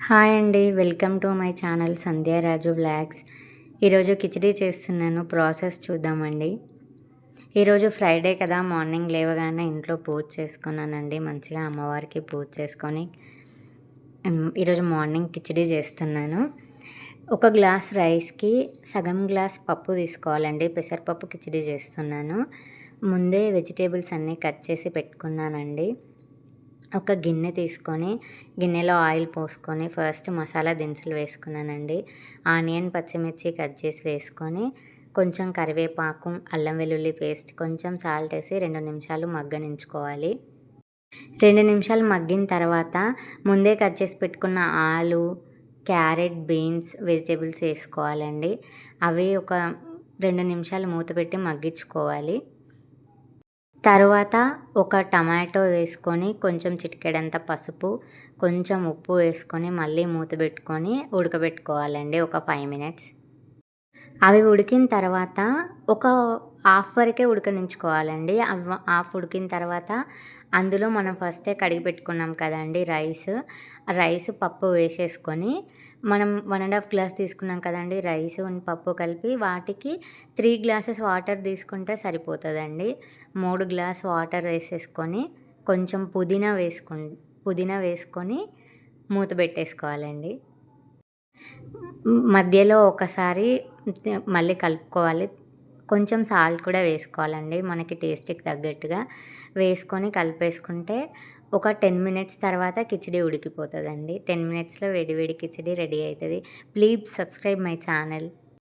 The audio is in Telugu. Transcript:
హాయ్ అండి. Welcome to my channel Sandhya Raju vlogs. ఈరోజు కిచిడీ చేస్తున్నాను. ప్రాసెస్ చూద్దామండి. ఈరోజు ఫ్రైడే కదా, మార్నింగ్ లేవగానే ఇంట్లో పూజ చేసుకున్నానండి. మంచిగా అమ్మవారికి పూజ చేసుకొని ఈరోజు మార్నింగ్ కిచిడీ చేస్తున్నాను. ఒక గ్లాస్ రైస్కి సగం గ్లాస్ పప్పు తీసుకోవాలండి. పెసరపప్పు కిచిడీ చేస్తున్నాను. ముందే వెజిటేబుల్స్ అన్నీ కట్ చేసి పెట్టుకున్నానండి. ఒక గిన్నె తీసుకొని గిన్నెలో ఆయిల్ పోసుకొని ఫస్ట్ మసాలా దినుసులు వేసుకున్నానండి. ఆనియన్, పచ్చిమిర్చి కట్ చేసి వేసుకొని కొంచెం కరివేపాకు, అల్లం వెల్లుల్లి పేస్ట్, కొంచెం సాల్ట్ వేసి 2 నిమిషాలు మగ్గనించుకోవాలి. 2 నిమిషాలు మగ్గిన తర్వాత ముందే కట్ చేసి పెట్టుకున్న ఆలు, క్యారెట్, బీన్స్ వెజిటేబుల్స్ వేసుకోవాలండి. అవి ఒక 2 నిమిషాలు మూత పెట్టి మగ్గించుకోవాలి. తరువాత ఒక టమాటో వేసుకొని కొంచెం చిటికెడంత పసుపు, కొంచెం ఉప్పు వేసుకొని మళ్ళీ మూత పెట్టుకొని ఉడకబెట్టుకోవాలండి ఒక 5 మినిట్స్. అవి ఉడికిన తర్వాత ఒక హాఫ్ వరకే ఉడకనించుకోవాలండి. అవి హాఫ్ ఉడికిన తర్వాత అందులో మనం ఫస్టే కడిగి పెట్టుకున్నాం కదండి రైస్ పప్పు వేసేసుకొని మనం 1.5 గ్లాస్ తీసుకున్నాం కదండి రైస్ పప్పు కలిపి, వాటికి 3 గ్లాసెస్ వాటర్ తీసుకుంటే సరిపోతుందండి. 3 గ్లాస్ వాటర్ వేసేసుకొని కొంచెం పుదీనా వేసుకొని మూత పెట్టేసుకోవాలండి. మధ్యలో ఒకసారి మళ్ళీ కలుపుకోవాలి. కొంచెం సాల్ట్ కూడా వేసుకోవాలండి, మనకి టేస్ట్కి తగ్గట్టుగా వేసుకొని కలిపేసుకుంటే ఒక 10 మినిట్స్ తర్వాత కిచిడీ ఉడికిపోతుందండి. 10 మినిట్స్లో వేడి వేడి కిచిడీ రెడీ అవుతుంది. Please subscribe my channel.